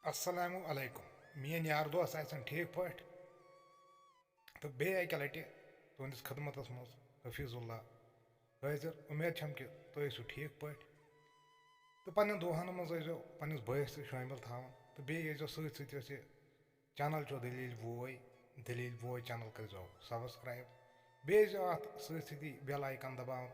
السلام علیکم میٛٲنۍ یار دوس آسن ٹھیٖک پٲٹھۍ تہٕ بیٚیہِ اَکہِ لَٹہِ تُہنٛدِس خدمتس منٛز حفیٖظ اللہ حٲضِر اُمید چھم کہِ تُہۍ ٲسِو ٹھیٖک پٲٹھۍ تہٕ پنٛنٮ۪ن دۄہن منٛز ٲسۍزیو پنٛنِس بٲیِس تہِ شٲمِل تھاوان تہٕ بیٚیہِ ٲسۍزیو سۭتۍ سۭتۍ یۄس یہِ چَنل چھو دٔلیٖل بوے چَنل کٔرۍزیو سبسکرایب بیٚیہِ ٲسۍزیو اَتھ سۭتۍ سۭتی بیل آیکن دباوان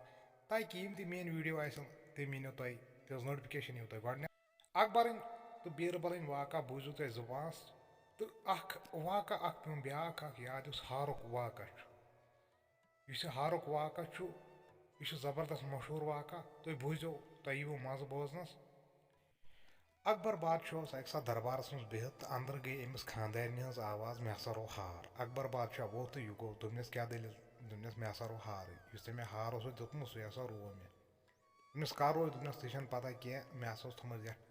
تاکہِ یِم تہِ میٲنۍ ویٖڈیو آسن تِم یِنو تۄہہِ تِہنٛز نوٹفکیشن یِیو تۄہہِ گۄڈنٮ۪تھ اکبرٕنۍ تہٕ بیٖربلٕنۍ واقع بوٗزِو تُہۍ زٕ پانٛژھ تہٕ اکھ واقع اکھ پیوٚم بیٛاکھ اکھ یاد یُس ہارُک واقع چھُ یُس یہِ ہارُک واقع چھُ یہِ چھُ زبردست مشہوٗر واقع تُہۍ بوٗزِو تۄہہِ یِیوٕ مزٕ بوزنس اکبر بادشاہ اوس اکہِ ساتہٕ دربارس منٛز بِہِتھ تہٕ انٛدر گٔے أمِس خانٛدارنہِ ہٕنٛز آواز مےٚ ہسا رو ہار اکبر بادشاہ ووٚتھ تہٕ یہِ گوٚو دوٚپنس کیٛاہ دٔلیٖل دوٚپنس مےٚ ہسا رو ہارٕے یُس ژےٚ مےٚ ہار اوسُے دیُتمُت سُے ہسا روو مےٚ دوٚپنس کر روو دوٚپنس تہِ چھنہٕ پتہ کینٛہہ مےٚ ہسا اوس تھوٚمُت یتھ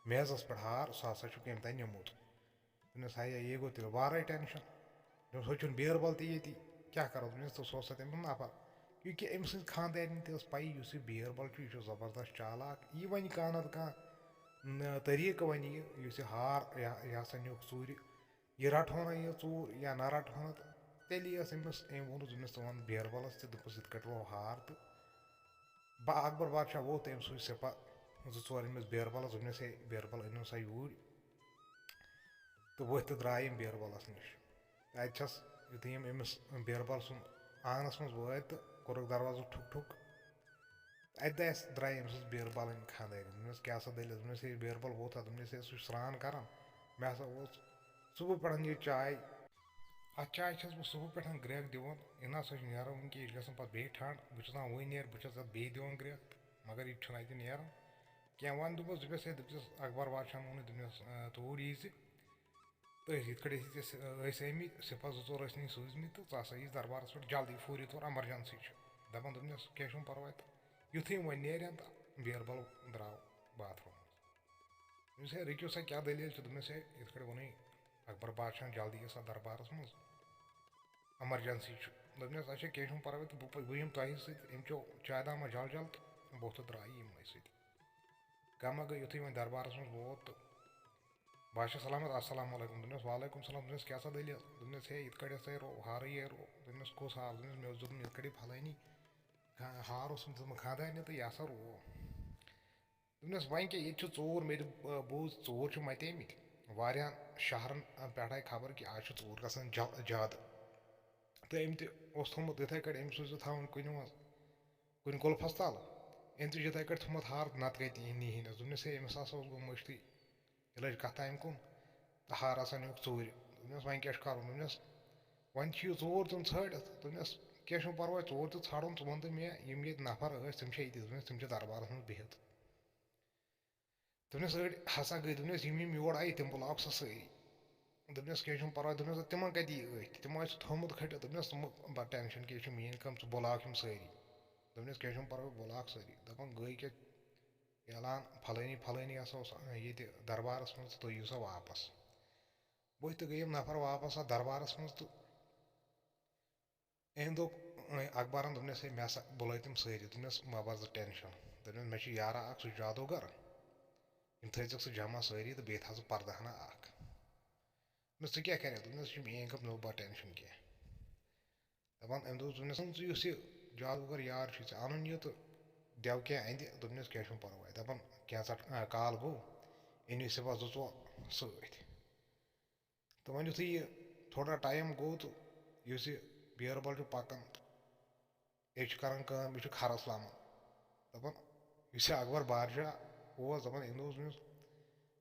میزس پٮ۪ٹھ ہار سُہ ہسا چھُ کٔمۍ تانۍ نِمُت دوٚپنس ہاے یے گوٚو تیٚلہِ وارٕے ٹٮ۪نشن دوٚپنس ہُہ چھُنہٕ بیربل تہِ ییٚتی کیٛاہ کرو دوٚپنس تہٕ سُہ اوس تٔمۍ سُنٛد نفر کیونکہِ أمۍ سٕنٛزِ خانٛدارنہِ تہِ ٲس پَیی یُس یہِ بیربل چھُ یہِ چھُ زبردست چالاک یہِ وَنہِ کانٛہہ نتہٕ کانٛہہ طٔریٖقہٕ وَنہِ یہِ یُس یہِ ہار یہِ ہسا نیوٗکھ ژوٗرِ یہِ رٹہون یہِ ژوٗر یا نہ رٹہون تہٕ تیٚلی ٲس أمِس أمۍ ووٚنُس دوٚپنس ژٕ وَن بیربلس تہِ دوٚپُس یِتھ کٲٹھۍ روو ہار تہٕ اکبر بادشاہ ووٚتھ تہٕ أمۍ سوٗز سِپاہ زٕ ژور أمِس بیربلس دوٚپنس ہے بیربل أنِو سا یوٗرۍ تہٕ ؤتھۍ تہٕ درٛاے یِم بیربلس نِش اَتہِ چھس یُتھُے یِم أمِس بیربل سُنٛد آنٛگنس منٛز وٲتۍ تہٕ کوٚرُکھ دروازٕ ٹھُک ٹھُک اَتہِ درٛاے أمۍ سٕنٛز بیربلٕنۍ خانٛدارِنۍ دوٚپنس کیٛاہ سا دٔلیٖل دوٚپنس ہے بیربل ووت ہا دوٚپنس ہے سُہ چھُ سرٛان کران مےٚ ہسا اوس صُبحہٕ پٮ۪ٹھ یہِ چاے اَتھ چاے چھس بہٕ صُبحہٕ پٮ۪ٹھ گرٛٮ۪کھ دِوان یہِ نہ سا چھُ نیران وٕنکٮ۪ن یہِ چھِ گژھان پتہٕ بیٚیہِ ٹھنٛڈ بہٕ چھُس دپان وۄنۍ نیرِ بہٕ چھس اَتھ بیٚیہِ دِوان گرٛٮ۪کھ مگر یہِ چھُنہٕ اَتہِ نیران کینٛہہ وۄنۍ دوٚپُس دوٚپنس اکبر بادشاہن ووٚنُے دوٚپنس توٗرۍ یی زِ تہٕ یِتھ کٲٹھۍ ٲسۍ آمٕتۍ سِپاہ زٕ ژور ٲسۍ نہٕ سوٗزمٕتۍ تہٕ ژٕ ہسا ییٖز دربارس پٮ۪ٹھ جلدی فوٗری طور ایمرجنسی چھِ دپان دوٚپنس کینٛہہ چھُنہٕ پرواے تہٕ یُتھُے یِم وۄنۍ نیرن تہٕ بیربل درٛاو باتھروٗم دوٚپنس ہے رُکِو سا کیٛاہ دٔلیٖل چھِ دوٚپنس ہے یِتھ کٲٹھۍ ووٚنُے اکبر بادشاہن جلدی یہِ سا دربارس منٛز ایمرجنسی چھُ دوٚپنس اچھا کینٛہہ چھُنہٕ پرواے تہٕ بہٕ یِمہٕ تۄہہِ سۭتۍ أمۍ چیو چاے داما جل جل تہٕ بہٕ تہٕ درٛاے یِمنٕے سۭتۍ کما گٔے یُتھُے وۄنۍ دربارس منٛز ووت تہٕ بادشاہ سلامت السلام علیکم دوٚپنس وعلیکم السلام دوٚپنس کیٛاہ سا دٔلیٖل دوٚپنس ہے یِتھ کٲٹھۍ ہسا رو ہارٕے رو دوٚپنس کُس ہار دوٚپنس مےٚ اوس دیُتمُت یِتھ کٲٹھۍ پھلٲنی ہار اوسُم دیُتمُت خانٛدارنہِ تہٕ یہِ ہسا روو دوٚپنس وۄنۍ کیٛاہ ییٚتہِ چھُ ژوٗر مےٚ تہِ بوٗز ژوٗر چھِ متیمٕتۍ واریاہن شہرن پٮ۪ٹھ آیہِ خبر کہِ آز چھُ ژوٗر گژھان زیادٕ تہٕ أمۍ تہِ اوس تھوٚمُت یِتھٕے کٲٹھۍ أمۍ سوٗزِتھ تھاوُن کُنہِ منٛز کُنہِ گُلفس تل أمۍ تہِ چھُ یِتھٕے کٲٹھۍ تھوٚمُت ہار نتہٕ کتہِ نیٖہنس دوٚپنس ہے أمِس ہسا اوس گوٚو مٔشتٕے یہِ لٔج کتھ تامہِ کُن تہٕ ہار ہسا نیوٗکھ ژوٗرِ دوٚپنس وۄنۍ کیٛاہ چھُ کرُن دوٚپنس وۄنۍ چھُ یہِ ژوٗر دیُن ژھٲڑِتھ دوٚپنس کینٛہہ چھُنہٕ پرواے ژوٗر تہِ ژھانڈُن ژٕ وَن تہٕ مےٚ یِم ییٚتہِ نفر ٲسۍ تِم چھا ییٚتہِ دوٚپنس تِم چھِ دربارس منٛز بِہِتھ دوٚپنس أڑۍ ہسا گٔے دوٚپنس یِم یور آیہِ تِم بُلاوکھ سا سٲری دوٚپنس کینٛہہ چھُنہٕ پرواے دوٚپنس تِمن کتہِ یی أتھۍ تِمو آسہِ تھوٚمُت کھٔٹِتھ دوٚپنس ژٕ مہٕ ٹٮ۪نشن کینٛہہ یہِ چھُ میٲنۍ کٲم ژٕ بُلاوکھ یِم سٲری دوٚپنس کینٛہہ چھُنہٕ پرواے بُلاوکھ سٲری دپان گٔے کیٛاہ اعلان پھلٲنی ہسا اوس ییٚتہِ دربارس منٛز تہٕ تُہۍ یِیِو سا واپس ؤتھۍ تہٕ گٔے یِم نفر واپس اتھ دربارس منٛز تہٕ أمۍ دوٚپ اکبرن دوٚپنس ہے مےٚ ہسا بُلٲے تِم سٲری دوٚپنس مہ بر ژٕ ٹٮ۪نشن دوٚپنس مےٚ چھُ یارا اکھ سُہ چھُ جادوگر یِم تھٲیزٮ۪کھ ژٕ جمع سٲری تہٕ بیٚیہِ تھاو ژٕ پردٕ ہنا اکھ دوٚپنس ژٕ کیٛاہ کرکھ دوٚپنس یہِ چھِ میٲنۍ کٲم مہ بر ٹٮ۪نشن کینٛہہ دپان أمۍ دوٚپ دوٚپنس ژٕ یُس یہِ جادوگر یار چھُ ژےٚ اَنُن یہِ تہٕ دٮ۪و کینٛہہ اَندِ دوٚپنس کینٛہہ چھُنہٕ پرواے دپان کینٛہہ ژٹ کال گوٚو أنِو سِپاہ زٕ ژور سۭتۍ تہٕ وۄنۍ یُتھُے یہِ تھوڑا ٹایم گوٚو تہٕ یُس یہِ بیربل چھُ پکان یہِ چھُ کران کٲم یہِ چھُ کھرس لامان دپان یُس یہِ اکبر بادشاہ اوس دپان أمۍ دوٚپُس أمِس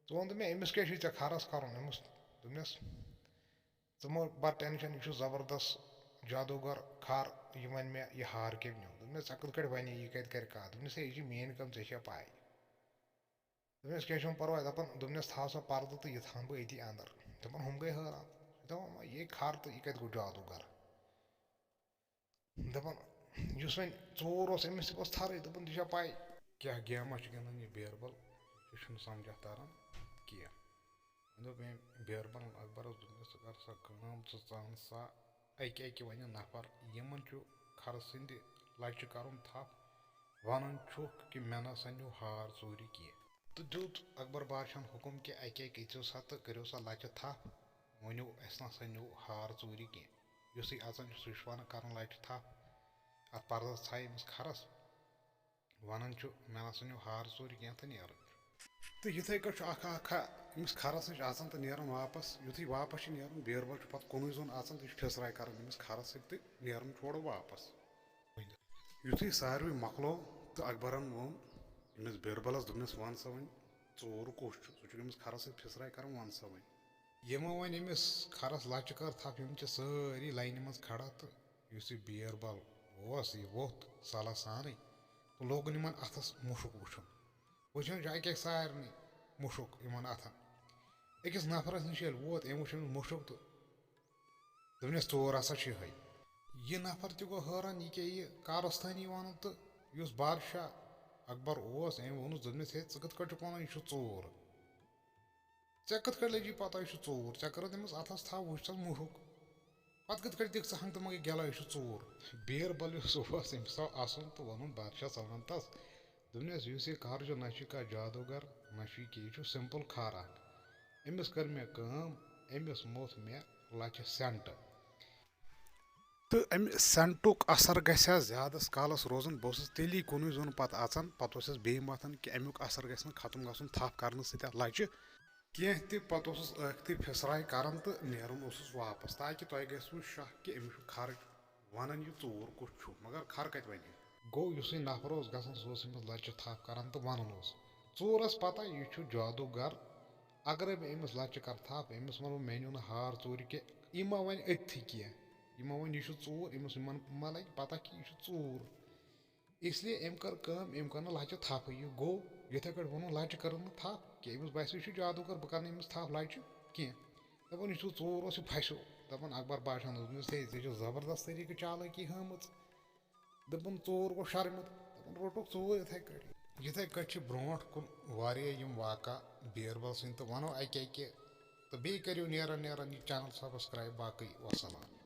ژٕ وَن تہٕ مےٚ أمِس کیٛاہ چھُے ژےٚ کھرس کرُن أمِس دوٚپنس ژٕ مہ بر ٹٮ۪نشن یہِ چھُ زبردست جادوگر کھر یہِ وَنہِ مےٚ یہِ ہار کٔمۍ نیوٗ دوٚپنس ژےٚ کِتھ کٲٹھۍ وَنہِ یہِ کتہِ کرِ کتھ دوٚپنس ہے یہِ چھِ میٲنۍ کٲم ژےٚ چھے پاے دوٚپنس کینٛہہ چھُنہٕ پرواے دپان دوٚپنس تھاو سا پردٕ تہٕ یہِ تھاوَن بہٕ أتی انٛدر دپان ہُم گٔے حٲران دپان یہِ کھر تہٕ یہِ کتہِ گوٚو جادوگر دپان یُس وۄنۍ ژوٗر اوس أمِس تہِ ٲس تھرٕے دوٚپُن ژےٚ چھا پاے کیٛاہ گیما چھُ گِنٛدان یہِ بیربل یہِ چھُنہٕ سمجھا تران کینٛہہ وۄنۍ دوٚپ أمۍ بیربلن اکبرس دوٚپنس ژٕ کر سا کٲم ژٕ ژان سا اکہِ وَنہِ نفر یِمن چھُ کھرٕ سٕنٛدِ لچہِ کرُن تھپھ وَنان چھُکھ کہِ مےٚ نسا نیوٗ ہار ژوٗرِ کینٛہہ تو دیُت اکبر بادشاہن حکم کہ اکہِ اکہِ أژِو سا تہٕ کٔرِو سا لچہِ تھپھ ؤنِو اَسہِ نسا نیوٗ ہار ژوٗرِ کینٛہہ یُسٕے اژان چھُ سُے چھُ ونان کرُن لچہِ تھپھ اتھ پردس ژھایہِ أمِس کھرس ونان چھُ مےٚ نسا نیوٗ ہار ژوٗرِ کینٛہہ تہٕ نیران تہٕ یِتھٕے کٲٹھۍ چھُ اکھا أمِس کھرس نِش اژان تہٕ نیران واپس یُتھُے واپس چھِ نیران بیربل چھُ پتہٕ کُنُے زوٚن اژان تہٕ یہِ چھُ پھِسراے کران أمِس کھرس سۭتۍ تہٕ نیران چھُ اورٕ واپس یُتھُے ساروٕے مۄکلو تہٕ اکبرن ووٚن أمِس بیربلس دوٚپنس ون سا وۄنۍ ژوٗر کُس چھُ سُہ چھُ أمِس کھرس سۭتۍ پھِسراے کران ون سا وۄنۍ یِمو وۄنۍ أمِس کھرس لچہِ کٔر تھپھ یِم چھِ سٲری لاینہِ منٛز کھڑا تہٕ یُس یہِ بیربل اوس یہِ ووٚتھ صلح سانٕے تہٕ لوگُن یِمن اتھس مُشُک وٕچھُن وٕچھان چھُ اکہِ اکہِ سارنٕے مُشُک یِمن اتھن أکِس نفرس نِش ییٚلہِ ووت أمۍ وٕچھ أمِس مُشُک تہٕ دوٚپنس ژوٗر ہسا چھُ یِہوٚے یہِ نفر تہِ گوٚو حٲران یہِ کیٛاہ یہِ کارستٲنی ونان تہٕ یُس بادشاہ اکبر اوس أمۍ ووٚنُس دوٚپنس ہے ژٕ کِتھ کٲٹھۍ چھُکھ ونان یہِ چھُ ژوٗر ژےٚ کِتھ کٲٹھۍ لٔجی پتہ یہِ چھُ ژوٗر ژےٚ کٔرٕتھ أمِس اتھس تھپھ وٕچھتس مُشُک پتہٕ کِتھ کٲٹھۍ دِکھ ژٕ ہنٛگتہٕ منٛگے گٮ۪لا یہِ چھُ ژوٗر بیربل یُس اوس أمِس آو اسُن تہٕ ووٚنُن بادشاہ سلمنتس دوٚپنس یُس یہِ کھر چھُ نہ چھُ یہِ کانٛہہ جادوگر نہ چھُ یہِ کینٛہہ یہِ چھُ سمپل کھر اکھ أمِس کٔر مےٚ کٲم أمِس موٚتھ مےٚ لچہِ سٮ۪نٛٹ تہٕ امہِ سٮ۪نٛٹُک اثر گژھِ ہا زیادس کالس روزُن بہٕ اوسُس تیٚلی کُنُے زوٚن پتہٕ اژان پتہٕ اوسُس بیٚیہِ متھان کہِ امیُک اثر گژھِ نہٕ ختم گژھُن تھپھ کرنہٕ سۭتۍ اتھ لچہِ کینٛہہ تہِ پتہٕ اوسُس ٲکھتٕے پھِسراے کران تہٕ نیران اوسُس واپس تاکہِ تۄہہِ گژھوٕ شک کہِ أمِس چھُ کھر ونان یہِ ژوٗر کُس چھُ مگر کھر کتہِ ونہِ گوٚو یُسٕے نفر اوس گژھان سُہ اوس أمِس لچہِ تھپھ کران تہٕ ونان اوس ژوٗرس پتہ یہِ چھُ جادوگر اگرے بہٕ أمِس لچہِ کرٕ تھپھ أمِس ونہٕ بہٕ مےٚ نیوٗ نہٕ ہار ژوٗرِ کینٛہہ یہِ ما وَنہِ أتتھٕے کینٛہہ یہِ ما وَنہِ یہِ چھُ ژوٗر أمِس ما لگہِ پتہ کہِ یہِ چھُ ژوٗر اسلیے أمۍ کٔر کٲم أمۍ کٔر نہٕ لچہِ تھپھٕے یہِ گوٚو یِتھٕے کٲٹھۍ ووٚنُن لچہِ کٔرٕن نہٕ تھپھ کینٛہہ أمِس باسیو یہِ چھُ جادوگر بہٕ کرٕ نہٕ أمِس تھپھ لچہِ کینٛہہ دپان یہِ چھُ ژوٗر اوس یہِ پھسیو دپان اکبر بادشاہن دوٚپنس ہے ژےٚ چھُ زبردست طریٖقہٕ چالٲکی ہٲمٕژ دوٚپُن ژوٗر گوٚو شرمِتھ دپان روٚٹُکھ ژوٗر یِتھٕے کٲٹھۍ چھِ برونٛٹھ کُن واریاہ یِم واقع بیربل سٕنٛدۍ تہٕ ونو اکہِ اکہِ تہٕ بیٚیہِ کٔرِو نیران نیران یہِ چینل سبسکرایب باقٕے وسلام